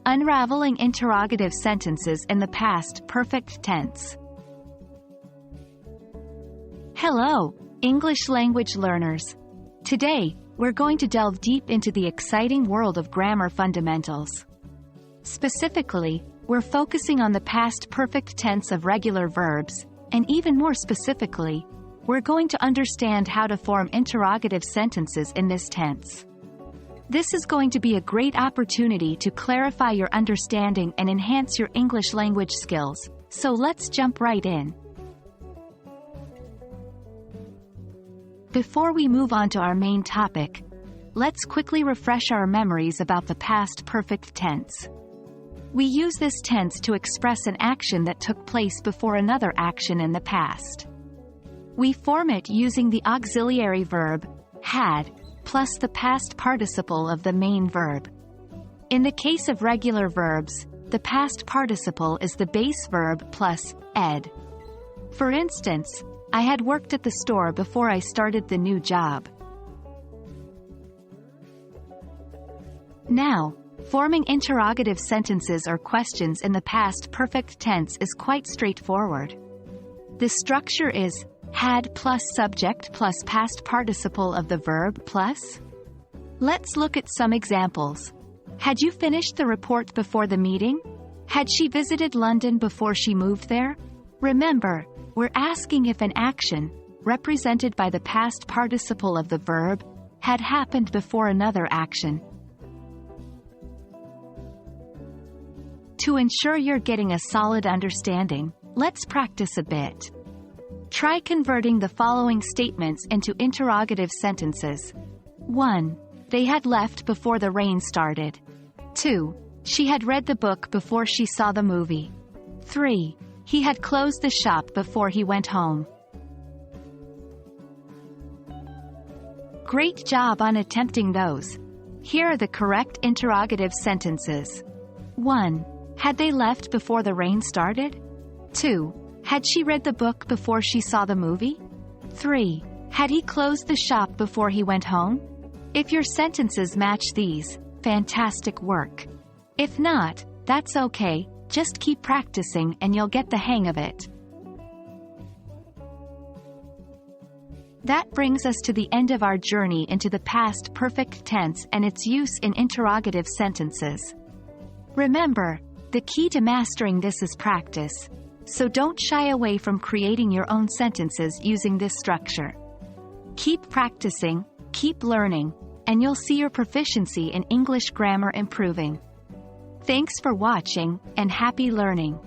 Unraveling interrogative sentences in the past perfect tense. Hello, English language learners. Today, we're going to delve deep into the exciting world of grammar fundamentals. Specifically, we're focusing on the past perfect tense of regular verbs, and even more specifically, we're going to understand how to form interrogative sentences in this tense. This is going to be a great opportunity to clarify your understanding and enhance your English language skills, so let's jump right in. Before we move on to our main topic, let's quickly refresh our memories about the past perfect tense. We use this tense to express an action that took place before another action in the past. We form it using the auxiliary verb, had, plus the past participle of the main verb. In the case of regular verbs, the past participle is the base verb plus ed. For instance, I had worked at the store before I started the new job. Now, forming interrogative sentences or questions in the past perfect tense is quite straightforward. The structure is had plus subject plus past participle of the verb plus. Let's look at some examples. Had you finished the report before the meeting? Had she visited London before she moved there? Remember, we're asking if an action, represented by the past participle of the verb, had happened before another action. To ensure you're getting a solid understanding, let's practice a bit. Try converting the following statements into interrogative sentences. 1. They had left before the rain started. 2. She had read the book before she saw the movie. 3. He had closed the shop before he went home. Great job on attempting those. Here are the correct interrogative sentences. 1. Had they left before the rain started? 2. Had she read the book before she saw the movie? 3. Had he closed the shop before he went home? If your sentences match these, fantastic work. If not, that's okay, just keep practicing and you'll get the hang of it. That brings us to the end of our journey into the past perfect tense and its use in interrogative sentences. Remember, the key to mastering this is practice. So don't shy away from creating your own sentences using this structure. Keep practicing, keep learning, and you'll see your proficiency in English grammar improving. Thanks for watching, and happy learning!